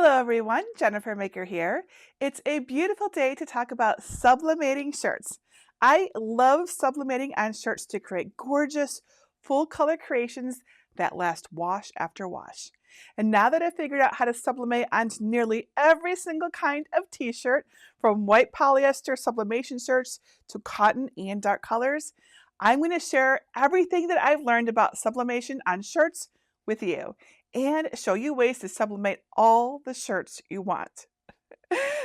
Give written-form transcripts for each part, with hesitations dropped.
Hello everyone, Jennifer Maker here. It's a beautiful day to talk about sublimating shirts. I love sublimating on shirts to create gorgeous, full color creations that last wash after wash. And now that I've figured out how to sublimate onto nearly every single kind of t-shirt, from white polyester sublimation shirts to cotton and dark colors, I'm going to share everything that I've learned about sublimation on shirts with you and show you ways to sublimate all the shirts you want.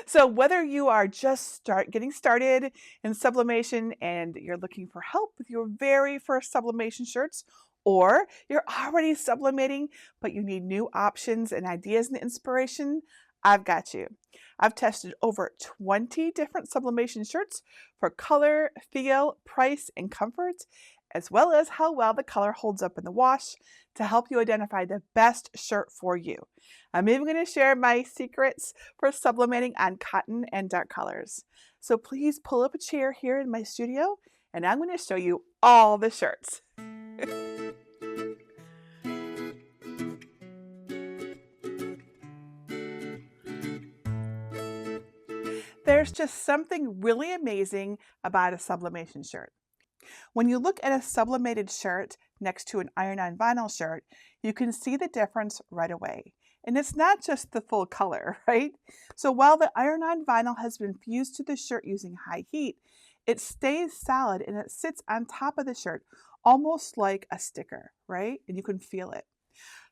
So whether you are just getting started in sublimation and you're looking for help with your very first sublimation shirts, or you're already sublimating but you need new options and ideas and inspiration, I've got you. I've tested over 20 different sublimation shirts for color, feel, price, and comfort, as well as how well the color holds up in the wash to help you identify the best shirt for you. I'm even going to share my secrets for sublimating on cotton and dark colors. So please pull up a chair here in my studio and I'm going to show you all the shirts. There's just something really amazing about a sublimation shirt. When you look at a sublimated shirt next to an iron-on vinyl shirt, you can see the difference right away. And it's not just the full color, right? So while the iron-on vinyl has been fused to the shirt using high heat, it stays solid and it sits on top of the shirt, almost like a sticker, right? And you can feel it.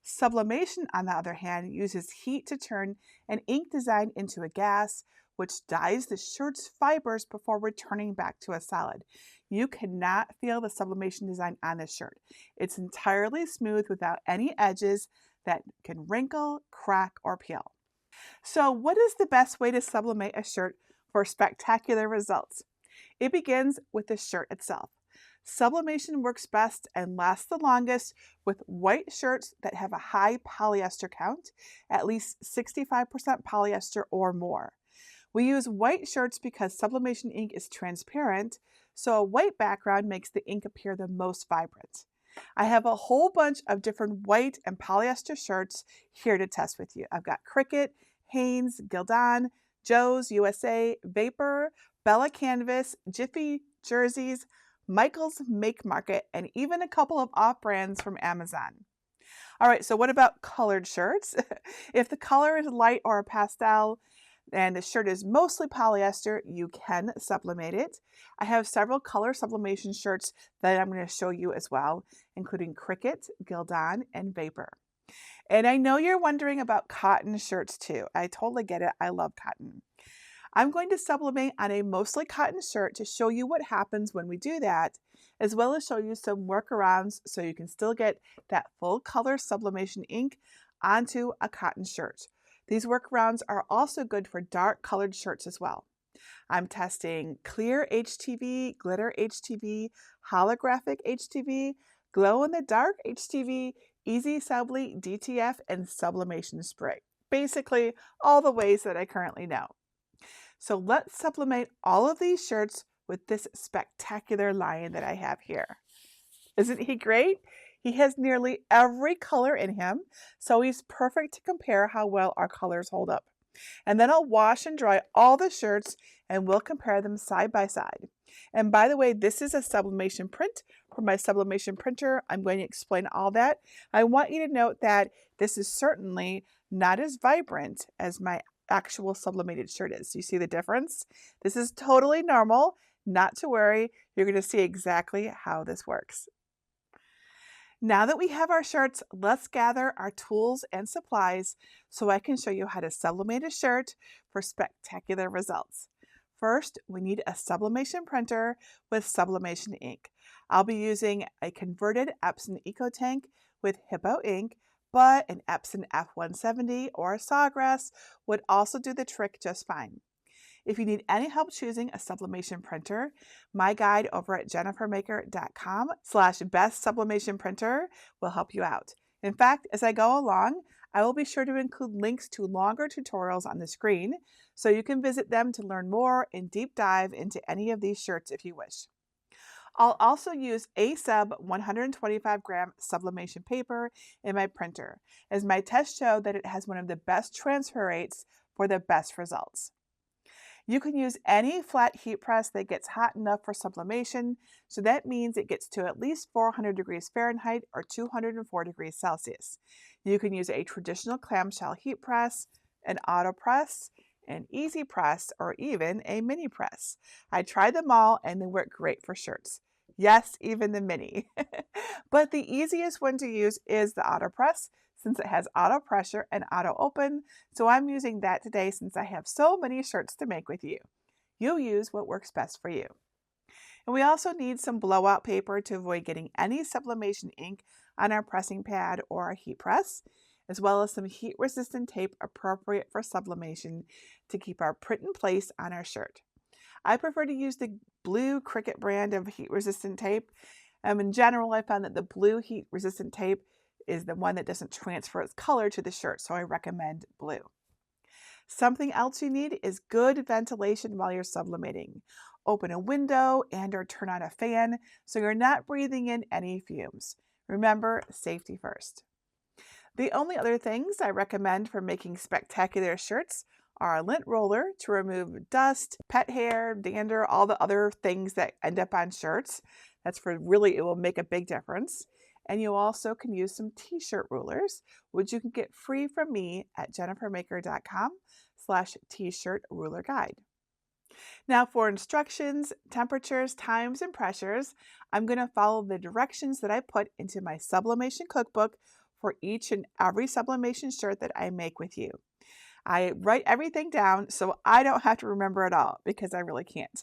Sublimation, on the other hand, uses heat to turn an ink design into a gas, which dyes the shirt's fibers before returning back to a solid. You cannot feel the sublimation design on this shirt. It's entirely smooth without any edges that can wrinkle, crack, or peel. So what is the best way to sublimate a shirt for spectacular results? It begins with the shirt itself. Sublimation works best and lasts the longest with white shirts that have a high polyester count, at least 65% polyester or more. We use white shirts because sublimation ink is transparent, so a white background makes the ink appear the most vibrant. I have a whole bunch of different white and polyester shirts here to test with you. I've got Cricut, Hanes, Gildan, Joe's USA, Vapor, Bella Canvas, Jiffy, Jerseys, Michael's Make Market, and even a couple of off-brands from Amazon. All right, so what about colored shirts? If the color is light or a pastel, and the shirt is mostly polyester, you can sublimate it. I have several color sublimation shirts that I'm going to show you as well, including Cricut, Gildan, and Vapor. And I know you're wondering about cotton shirts too. I totally get it. I love cotton. I'm going to sublimate on a mostly cotton shirt to show you what happens when we do that, as well as show you some workarounds so you can still get that full color sublimation ink onto a cotton shirt. These workarounds are also good for dark colored shirts as well. I'm testing clear HTV, glitter HTV, holographic HTV, glow in the dark HTV, Easy Subli, DTF, and sublimation spray. Basically, all the ways that I currently know. So let's sublimate all of these shirts with this spectacular lion that I have here. Isn't he great? He has nearly every color in him, so he's perfect to compare how well our colors hold up. And then I'll wash and dry all the shirts and we'll compare them side by side. And by the way, this is a sublimation print from my sublimation printer. I'm going to explain all that. I want you to note that this is certainly not as vibrant as my actual sublimated shirt is. You see the difference? This is totally normal. Not to worry, you're going to see exactly how this works. Now that we have our shirts, let's gather our tools and supplies so I can show you how to sublimate a shirt for spectacular results. First, we need a sublimation printer with sublimation ink. I'll be using a converted Epson EcoTank with Hippo ink, but an Epson F170 or a Sawgrass would also do the trick just fine. If you need any help choosing a sublimation printer, my guide over at jennifermaker.com/best sublimation printer will help you out. In fact, as I go along, I will be sure to include links to longer tutorials on the screen, so you can visit them to learn more and deep dive into any of these shirts if you wish. I'll also use a sub 125-gram sublimation paper in my printer, as my tests show that it has one of the best transfer rates for the best results. You can use any flat heat press that gets hot enough for sublimation, so that means it gets to at least 400 degrees Fahrenheit or 204 degrees Celsius. You can use a traditional clamshell heat press, an Autopress, an EasyPress, or even a mini press. I tried them all and they work great for shirts. Yes, even the mini. But the easiest one to use is the Autopress, since it has auto pressure and auto open, so I'm using that today since I have so many shirts to make with you. You use what works best for you. And we also need some blowout paper to avoid getting any sublimation ink on our pressing pad or our heat press, as well as some heat resistant tape appropriate for sublimation to keep our print in place on our shirt. I prefer to use the blue Cricut brand of heat resistant tape. In general, I found that the blue heat resistant tape is the one that doesn't transfer its color to the shirt, so I recommend blue. Something else you need is good ventilation while you're sublimating. Open a window and or turn on a fan so you're not breathing in any fumes. Remember, safety first. The only other things I recommend for making spectacular shirts are a lint roller to remove dust, pet hair, dander, all the other things that end up on shirts. That's for really, it will make a big difference. And you also can use some t-shirt rulers, which you can get free from me at jennifermaker.com/t-shirt ruler guide. Now for instructions, temperatures, times, and pressures, I'm going to follow the directions that I put into my sublimation cookbook for each and every sublimation shirt that I make with you. I write everything down so I don't have to remember it all because I really can't.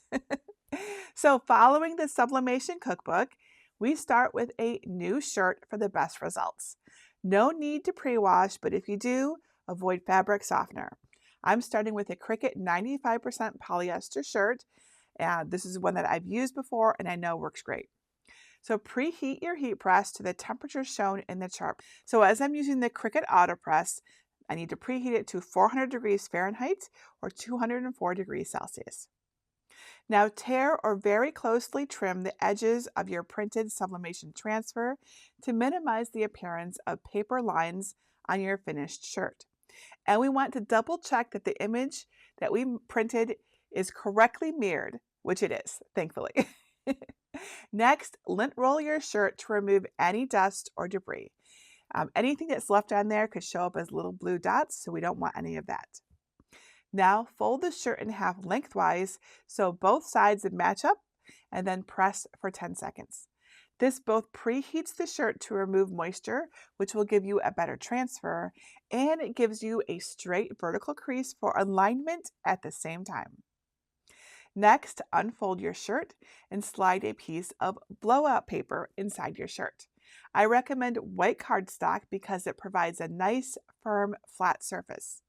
So following the sublimation cookbook, we start with a new shirt for the best results. No need to pre-wash, but if you do, avoid fabric softener. I'm starting with a Cricut 95% polyester shirt. This is one that I've used before and I know works great. So preheat your heat press to the temperature shown in the chart. So as I'm using the Cricut Autopress, I need to preheat it to 400 degrees Fahrenheit or 204 degrees Celsius. Now tear or very closely trim the edges of your printed sublimation transfer to minimize the appearance of paper lines on your finished shirt. And we want to double check that the image that we printed is correctly mirrored, which it is, thankfully. Next, lint roll your shirt to remove any dust or debris. Anything that's left on there could show up as little blue dots, so we don't want any of that. Now fold the shirt in half lengthwise so both sides match up, and then press for 10 seconds. This both preheats the shirt to remove moisture, which will give you a better transfer, and it gives you a straight vertical crease for alignment at the same time. Next, unfold your shirt and slide a piece of blowout paper inside your shirt. I recommend white cardstock because it provides a nice, firm, flat surface.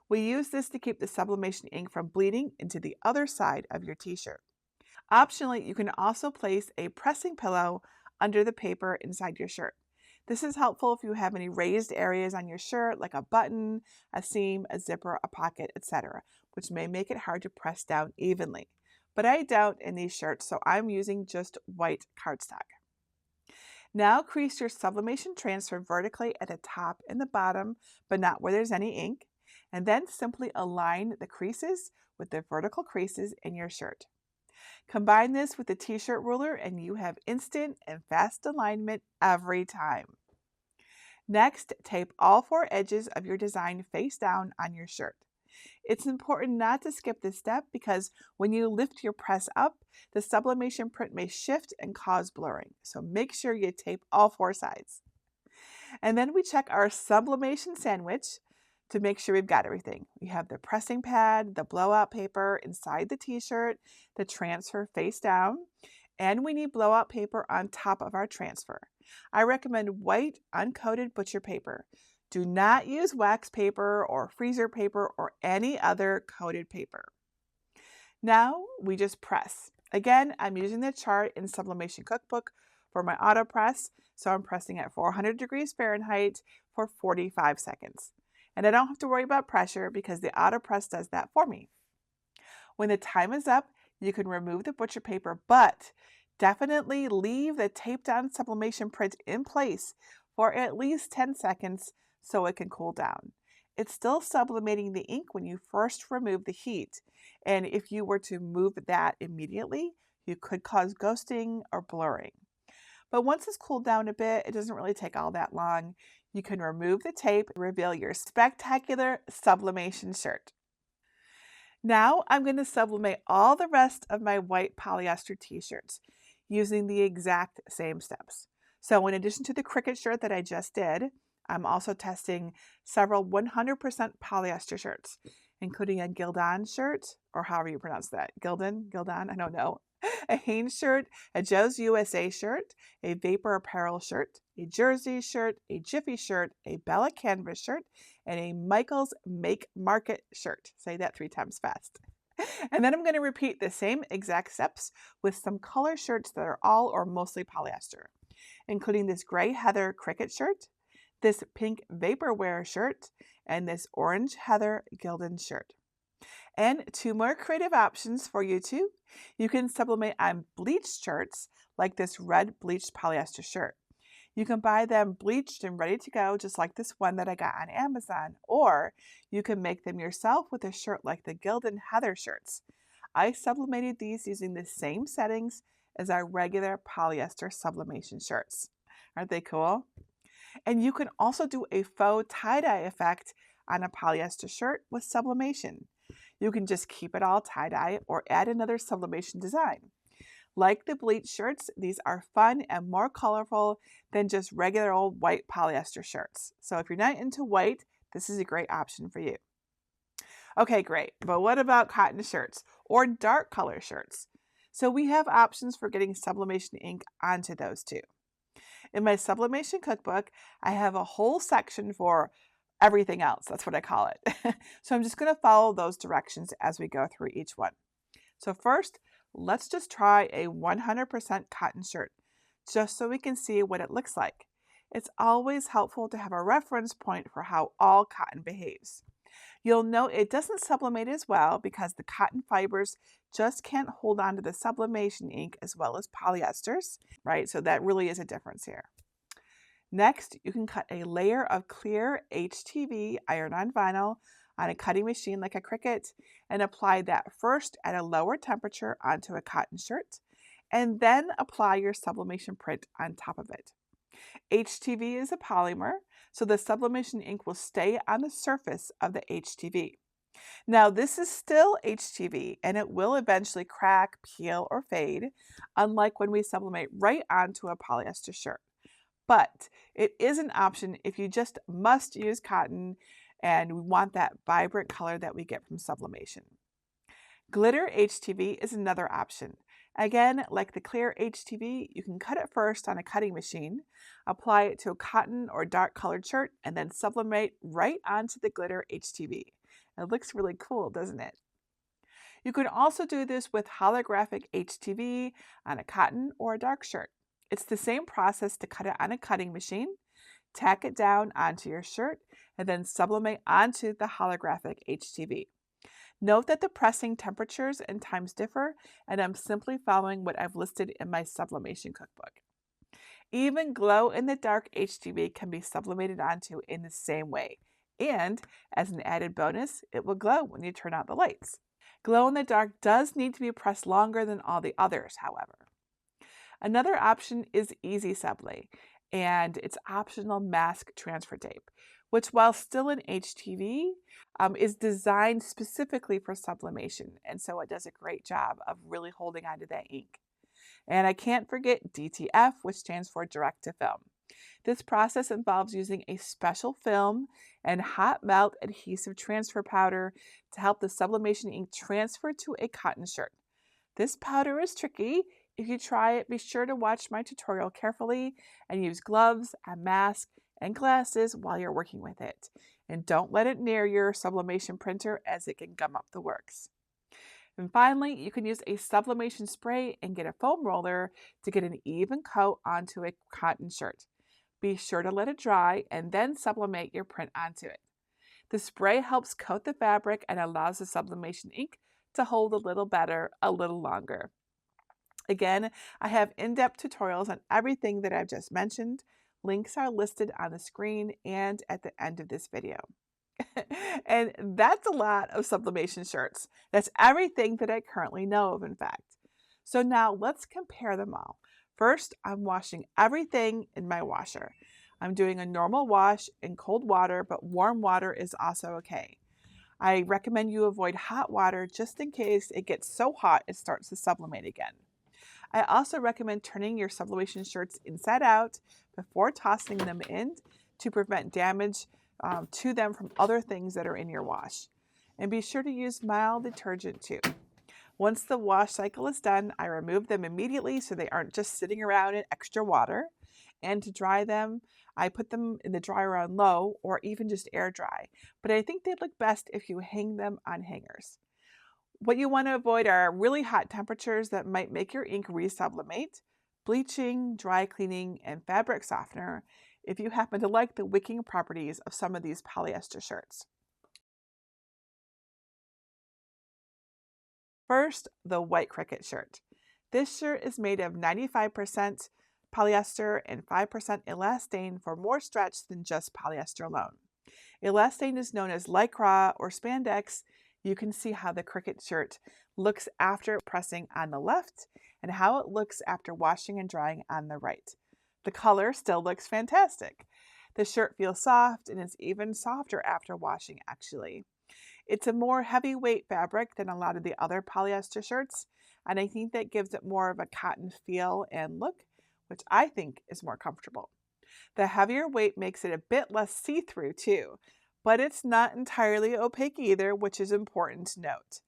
We use this to keep the sublimation ink from bleeding into the other side of your t-shirt. Optionally, you can also place a pressing pillow under the paper inside your shirt. This is helpful if you have any raised areas on your shirt, like a button, a seam, a zipper, a pocket, etc., which may make it hard to press down evenly. But I don't in these shirts, so I'm using just white cardstock. Now crease your sublimation transfer vertically at the top and the bottom, but not where there's any ink, and then simply align the creases with the vertical creases in your shirt. Combine this with the t-shirt ruler and you have instant and fast alignment every time. Next, tape all four edges of your design face down on your shirt. It's important not to skip this step because when you lift your press up, the sublimation print may shift and cause blurring. So make sure you tape all four sides. And then we check our sublimation sandwich to make sure we've got everything. We have the pressing pad, the blowout paper inside the t-shirt, the transfer face down, and we need blowout paper on top of our transfer. I recommend white uncoated butcher paper. Do not use wax paper or freezer paper or any other coated paper. Now we just press. Again, I'm using the chart in Sublimation Cookbook for my Autopress, so I'm pressing at 400 degrees Fahrenheit for 45 seconds. And I don't have to worry about pressure because the Autopress does that for me. When the time is up, you can remove the butcher paper, but Definitely leave the taped on sublimation print in place for at least 10 seconds so it can cool down. It's still sublimating the ink when you first remove the heat, and if you were to move that immediately, you could cause ghosting or blurring. But once it's cooled down a bit, it doesn't really take all that long. You can remove the tape and reveal your spectacular sublimation shirt. Now I'm going to sublimate all the rest of my white polyester t-shirts using the exact same steps. So in addition to the Cricut shirt that I just did, I'm also testing several 100% polyester shirts, including a Gildan shirt, or however you pronounce that. Gildan, I don't know. A Hanes shirt, a Joe's USA shirt, a Vapor Apparel shirt, a Jersey shirt, a Jiffy shirt, a Bella Canvas shirt, and a Michael's Make Market shirt. Say that 3 times fast. And then I'm going to repeat the same exact steps with some color shirts that are all or mostly polyester, including this gray heather Cricut shirt, this pink vaporware shirt, and this orange heather Gildan shirt. And 2 more creative options for you too. You can sublimate on bleached shirts like this red bleached polyester shirt. You can buy them bleached and ready to go, just like this one that I got on Amazon, or you can make them yourself with a shirt like the Gildan Heather shirts. I sublimated these using the same settings as our regular polyester sublimation shirts. Aren't they cool? And you can also do a faux tie-dye effect on a polyester shirt with sublimation. You can just keep it all tie-dye or add another sublimation design. Like the bleach shirts, these are fun and more colorful than just regular old white polyester shirts. So if you're not into white, this is a great option for you. Okay, great. But what about cotton shirts or dark color shirts? So we have options for getting sublimation ink onto those too. In my sublimation cookbook, I have a whole section for everything else. That's what I call it. So I'm just going to follow those directions as we go through each one. So first, let's just try a 100% cotton shirt, just so we can see what it looks like. It's always helpful to have a reference point for how all cotton behaves. You'll note it doesn't sublimate as well because the cotton fibers just can't hold on to the sublimation ink as well as polyesters, right? So that really is a difference here. Next, you can cut a layer of clear HTV iron-on vinyl on a cutting machine like a Cricut and apply that first at a lower temperature onto a cotton shirt, and then apply your sublimation print on top of it. HTV is a polymer, so the sublimation ink will stay on the surface of the HTV. Now, this is still HTV, and it will eventually crack, peel, or fade, unlike when we sublimate right onto a polyester shirt. But it is an option if you just must use cotton and we want that vibrant color that we get from sublimation. Glitter HTV is another option. Again, like the clear HTV, you can cut it first on a cutting machine, apply it to a cotton or dark colored shirt, and then sublimate right onto the glitter HTV. It looks really cool, doesn't it? You can also do this with holographic HTV on a cotton or a dark shirt. It's the same process to cut it on a cutting machine, tack it down onto your shirt, and then sublimate onto the holographic HTV. Note that the pressing temperatures and times differ, and I'm simply following what I've listed in my sublimation cookbook. Even glow-in-the-dark HTV can be sublimated onto in the same way, and as an added bonus, it will glow when you turn out the lights. Glow-in-the-dark does need to be pressed longer than all the others, however. Another option is EasySubli, and it's optional mask transfer tape, which while still an HTV, is designed specifically for sublimation, and so it does a great job of really holding onto that ink. And I can't forget DTF, which stands for direct to film. This process involves using a special film and hot melt adhesive transfer powder to help the sublimation ink transfer to a cotton shirt. This powder is tricky. If you try it, be sure to watch my tutorial carefully and use gloves, a mask, and glasses while you're working with it. And don't let it near your sublimation printer as it can gum up the works. And finally, you can use a sublimation spray and get a foam roller to get an even coat onto a cotton shirt. Be sure to let it dry and then sublimate your print onto it. The spray helps coat the fabric and allows the sublimation ink to hold a little better, a little longer. Again, I have in-depth tutorials on everything that I've just mentioned. Links are listed on the screen and at the end of this video. And that's a lot of sublimation shirts. That's everything that I currently know of, in fact. So now let's compare them all. First, I'm washing everything in my washer. I'm doing a normal wash in cold water, but warm water is also okay. I recommend you avoid hot water just in case it gets so hot it starts to sublimate again. I also recommend turning your sublimation shirts inside out before tossing them in to prevent damage to them from other things that are in your wash. And be sure to use mild detergent too. Once the wash cycle is done, I remove them immediately so they aren't just sitting around in extra water. And to dry them, I put them in the dryer on low or even just air dry. But I think they'd look best if you hang them on hangers. What you want to avoid are really hot temperatures that might make your ink resublimate, bleaching, dry cleaning, and fabric softener if you happen to like the wicking properties of some of these polyester shirts. First, the white Cricut shirt. This shirt is made of 95% polyester and 5% elastane for more stretch than just polyester alone. Elastane is known as lycra or spandex. You can see how the Cricut shirt looks after pressing on the left and how it looks after washing and drying on the right. The color still looks fantastic. The shirt feels soft and is even softer after washing, actually. It's a more heavyweight fabric than a lot of the other polyester shirts, and I think that gives it more of a cotton feel and look, which I think is more comfortable. The heavier weight makes it a bit less see-through too, but it's not entirely opaque either, which is important to note.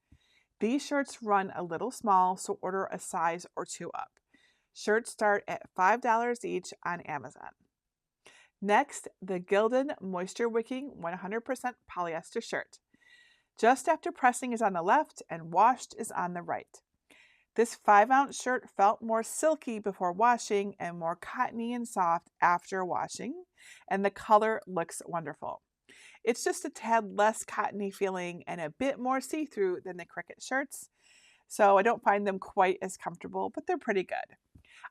These shirts run a little small, so order a size or two up. Shirts start at $5 each on Amazon. Next, the Gildan Moisture Wicking 100% polyester shirt. Just after pressing is on the left and washed is on the right. This 5-ounce shirt felt more silky before washing and more cottony and soft after washing, and the color looks wonderful. It's just a tad less cottony feeling and a bit more see-through than the Cricut shirts, so I don't find them quite as comfortable, but they're pretty good.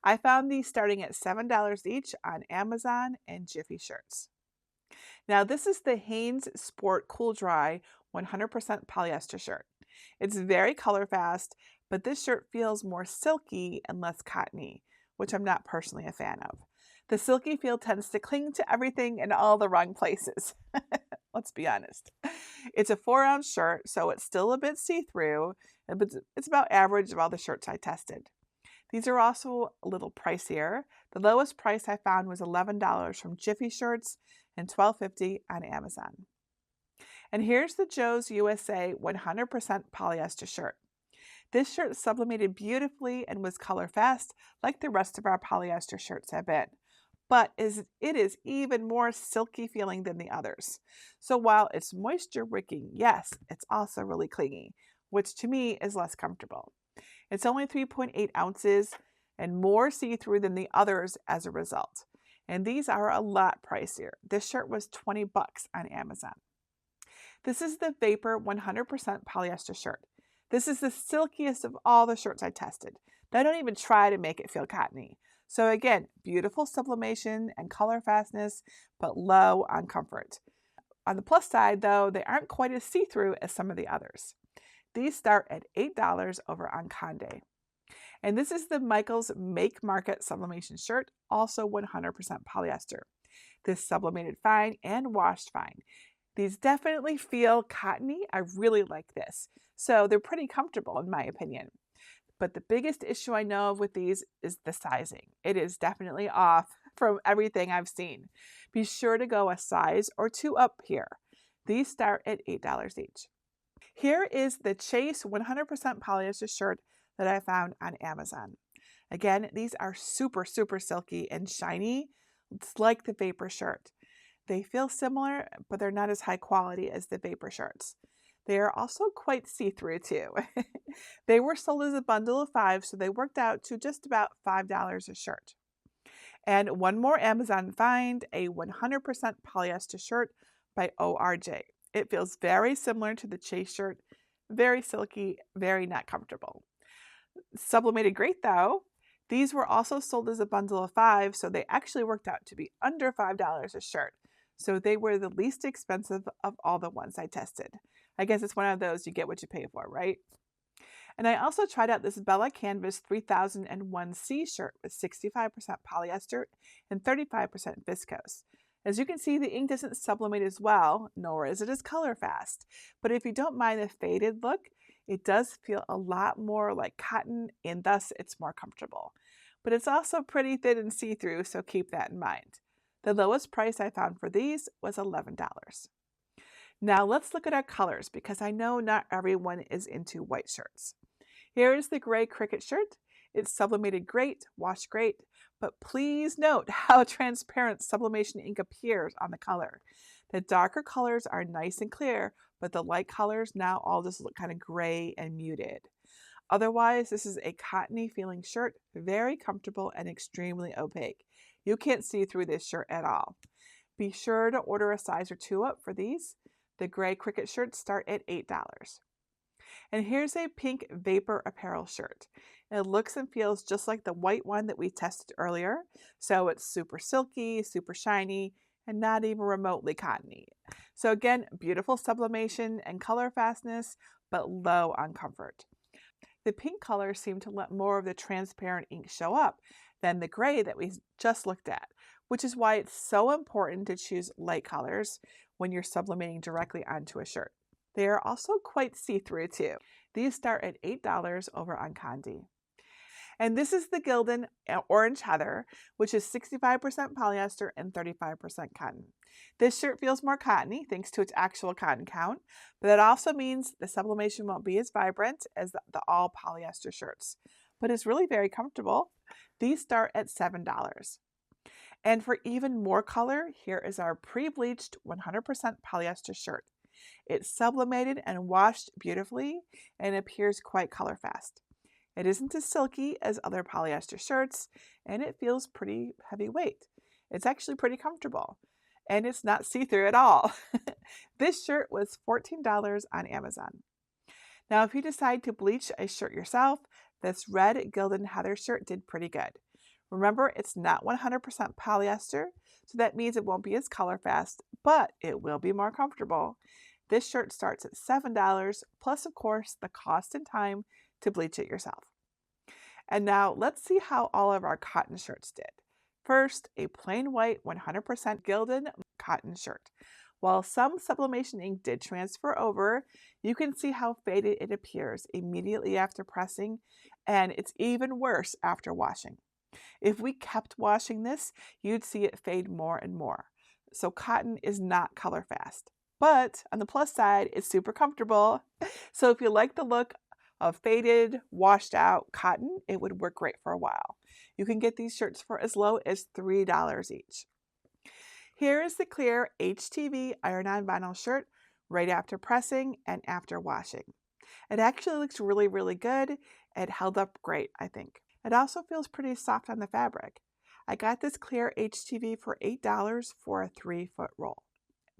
I found these starting at $7 each on Amazon and Jiffy Shirts. Now this is the Hanes Sport Cool Dry 100% polyester shirt. It's very color fast, but this shirt feels more silky and less cottony, which I'm not personally a fan of. The silky feel tends to cling to everything in all the wrong places. Let's be honest. It's a 4-ounce shirt, so it's still a bit see-through, but it's about average of all the shirts I tested. These are also a little pricier. The lowest price I found was $11 from Jiffy Shirts and $12.50 on Amazon. And here's the Joe's USA 100% polyester shirt. This shirt sublimated beautifully and was color fast like the rest of our polyester shirts have been. But it is even more silky feeling than the others. So while it's moisture wicking, yes, it's also really clingy, which to me is less comfortable. It's only 3.8 ounces and more see-through than the others as a result. And these are a lot pricier. This shirt was $20 on Amazon. This is the Vapor 100% polyester shirt. This is the silkiest of all the shirts I tested. They don't even try to make it feel cottony. So again, beautiful sublimation and color fastness, but low on comfort. On the plus side though, they aren't quite as see-through as some of the others. These start at $8 over on Conde. And this is the Michaels Make Market Sublimation shirt, also 100% polyester. This sublimated fine and washed fine. These definitely feel cottony. I really like this. So they're pretty comfortable in my opinion. But the biggest issue I know of with these is the sizing. It is definitely off from everything I've seen. Be sure to go a size or two up here. These start at $8 each. Here is the Chase 100% polyester shirt that I found on Amazon. Again, these are super silky and shiny. It's like the Vapor shirt. They feel similar, but they're not as high quality as the Vapor shirts. They are also quite see-through too. They were sold as a bundle of 5, so they worked out to just about $5 a shirt. And one more Amazon find, a 100% polyester shirt by ORJ. It feels very similar to the Chase shirt, very silky, very not comfortable. Sublimated great though. These were also sold as a bundle of 5, so they actually worked out to be under $5 a shirt. So they were the least expensive of all the ones I tested. I guess it's one of those you get what you pay for, right? And I also tried out this Bella Canvas 3001C shirt with 65% polyester and 35% viscose. As you can see, the ink doesn't sublimate as well, nor is it as color fast. But if you don't mind the faded look, it does feel a lot more like cotton and thus it's more comfortable. But it's also pretty thin and see-through, so keep that in mind. The lowest price I found for these was $11. Now let's look at our colors because I know not everyone is into white shirts. Here is the gray Cricut shirt. It's sublimated great, washed great, but please note how transparent sublimation ink appears on the color. The darker colors are nice and clear, but the light colors now all just look kind of gray and muted. Otherwise, this is a cottony feeling shirt, very comfortable and extremely opaque. You can't see through this shirt at all. Be sure to order a size or 2 up for these. The gray Cricut shirts start at $8. And here's a pink Vapor Apparel shirt. It looks and feels just like the white one that we tested earlier. So it's super silky, super shiny, and not even remotely cottony. So again, beautiful sublimation and color fastness, but low on comfort. The pink color seemed to let more of the transparent ink show up than the gray that we just looked at, which is why it's so important to choose light colors when you're sublimating directly onto a shirt. They are also quite see-through too. These start at $8 over on Condi. And this is the Gildan Orange Heather, which is 65% polyester and 35% cotton. This shirt feels more cottony thanks to its actual cotton count, but that also means the sublimation won't be as vibrant as the all polyester shirts. But it's really very comfortable. These start at $7. And for even more color, here is our pre-bleached 100% polyester shirt. It's sublimated and washed beautifully and appears quite color fast. It isn't as silky as other polyester shirts, and it feels pretty heavyweight. It's actually pretty comfortable, and it's not see-through at all. This shirt was $14 on Amazon. Now, if you decide to bleach a shirt yourself, this red Gildan Heather shirt did pretty good. Remember, it's not 100% polyester, so that means it won't be as color fast, but it will be more comfortable. This shirt starts at $7, plus of course the cost and time to bleach it yourself. And now let's see how all of our cotton shirts did. First, a plain white 100% Gildan cotton shirt. While some sublimation ink did transfer over, you can see how faded it appears immediately after pressing, and it's even worse after washing. If we kept washing this, you'd see it fade more and more. So cotton is not color fast. But on the plus side, it's super comfortable. So if you like the look of faded, washed out cotton, it would work great for a while. You can get these shirts for as low as $3 each. Here is the clear HTV iron-on vinyl shirt right after pressing and after washing. It actually looks really, really good. It held up great, I think. It also feels pretty soft on the fabric. I got this clear HTV for $8 for a 3-foot roll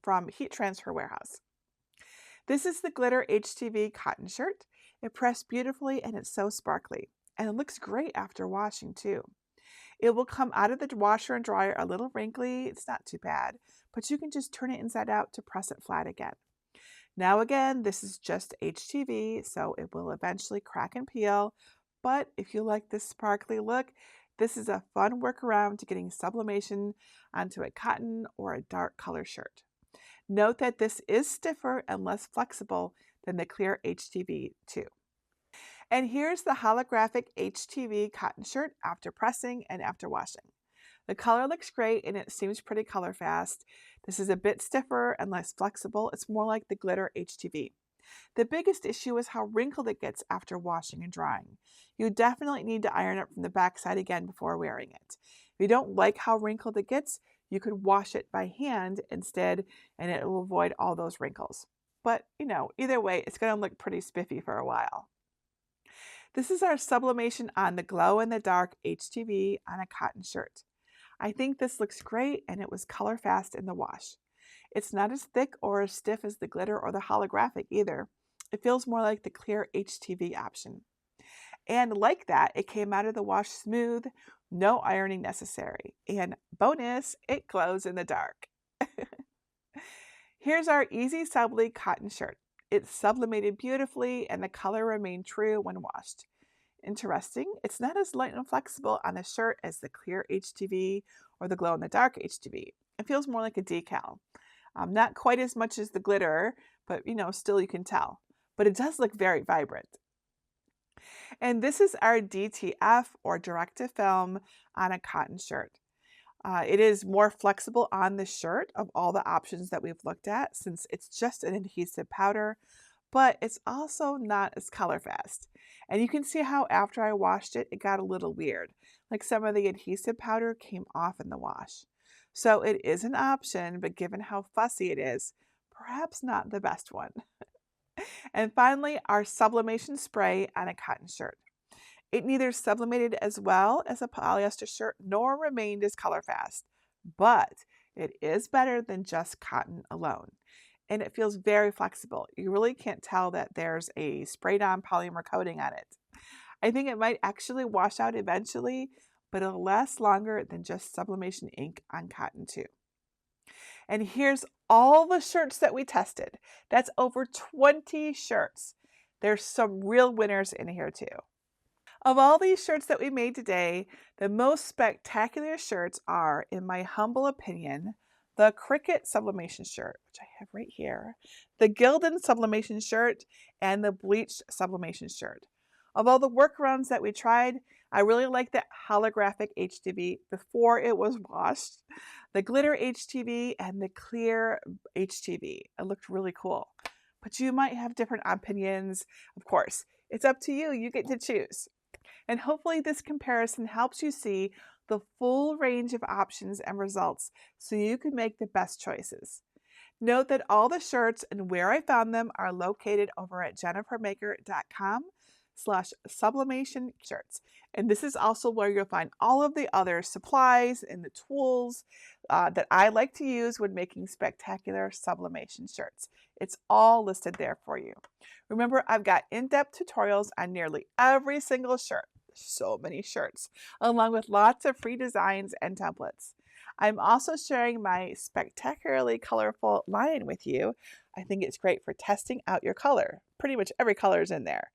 from Heat Transfer Warehouse. This is the glitter HTV cotton shirt. It pressed beautifully and it's so sparkly. And it looks great after washing too. It will come out of the washer and dryer a little wrinkly. It's not too bad, but you can just turn it inside out to press it flat again. Now again, this is just HTV, so it will eventually crack and peel. But if you like this sparkly look, this is a fun workaround to getting sublimation onto a cotton or a dark color shirt. Note that this is stiffer and less flexible than the clear HTV too. And here's the holographic HTV cotton shirt after pressing and after washing. The color looks great and it seems pretty color fast. This is a bit stiffer and less flexible. It's more like the glitter HTV. The biggest issue is how wrinkled it gets after washing and drying. You definitely need to iron it from the backside again before wearing it. If you don't like how wrinkled it gets, you could wash it by hand instead and it will avoid all those wrinkles. But, either way, it's going to look pretty spiffy for a while. This is our sublimation on the glow in the dark HTV on a cotton shirt. I think this looks great and it was color fast in the wash. It's not as thick or as stiff as the glitter or the holographic either. It feels more like the clear HTV option. And like that, it came out of the wash smooth, no ironing necessary. And bonus, it glows in the dark. Here's our easy Subli cotton shirt. It's sublimated beautifully and the color remained true when washed. Interesting, it's not as light and flexible on the shirt as the clear HTV or the glow-in-the-dark HTV. It feels more like a decal. Not quite as much as the glitter, but still you can tell. But it does look very vibrant. And this is our DTF or direct to film on a cotton shirt. It is more flexible on the shirt of all the options that we've looked at since it's just an adhesive powder, but it's also not as color fast. And you can see how after I washed it, it got a little weird, like some of the adhesive powder came off in the wash. So it is an option, but given how fussy it is, perhaps not the best one. And finally, our sublimation spray on a cotton shirt. It neither sublimated as well as a polyester shirt nor remained as color fast, but it is better than just cotton alone. And it feels very flexible. You really can't tell that there's a sprayed on polymer coating on it. I think it might actually wash out eventually, but it'll last longer than just sublimation ink on cotton too. And here's all the shirts that we tested. That's over 20 shirts. There's some real winners in here too. Of all these shirts that we made today, the most spectacular shirts are, in my humble opinion, the Cricut Sublimation shirt, which I have right here, the Gildan Sublimation shirt, and the Bleached Sublimation shirt. Of all the workarounds that we tried, I really like the holographic HTV before it was washed, the glitter HTV, and the clear HTV. It looked really cool. But you might have different opinions. Of course, it's up to you. You get to choose. And hopefully this comparison helps you see the full range of options and results so you can make the best choices. Note that all the shirts and where I found them are located over at jennifermaker.com/sublimation shirts. And this is also where you'll find all of the other supplies and the tools that I like to use when making spectacular sublimation shirts. It's all listed there for you. Remember, I've got in-depth tutorials on nearly every single shirt. So many shirts, along with lots of free designs and templates. I'm also sharing my spectacularly colorful line with you. I think it's great for testing out your color. Pretty much every color is in there.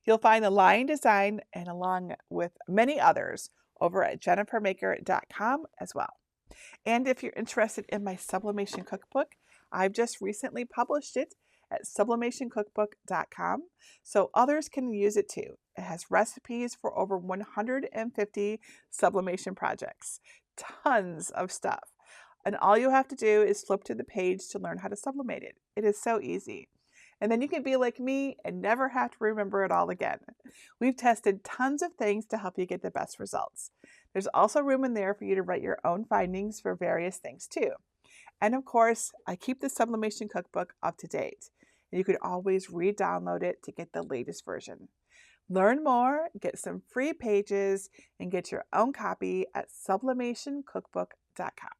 You'll find the line design and along with many others over at jennifermaker.com as well. And if you're interested in my sublimation cookbook, I've just recently published it at sublimationcookbook.com so others can use it too. It has recipes for over 150 sublimation projects, tons of stuff. And all you have to do is flip to the page to learn how to sublimate it. It is so easy. And then you can be like me and never have to remember it all again. We've tested tons of things to help you get the best results. There's also room in there for you to write your own findings for various things too. And of course, I keep the Sublimation Cookbook up to date. And you could always re-download it to get the latest version. Learn more, get some free pages, and get your own copy at sublimationcookbook.com.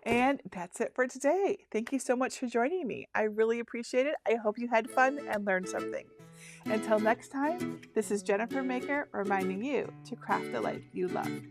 And that's it for today. Thank you so much for joining me. I really appreciate it. I hope you had fun and learned something. Until next time, this is Jennifer Maker reminding you to craft the life you love.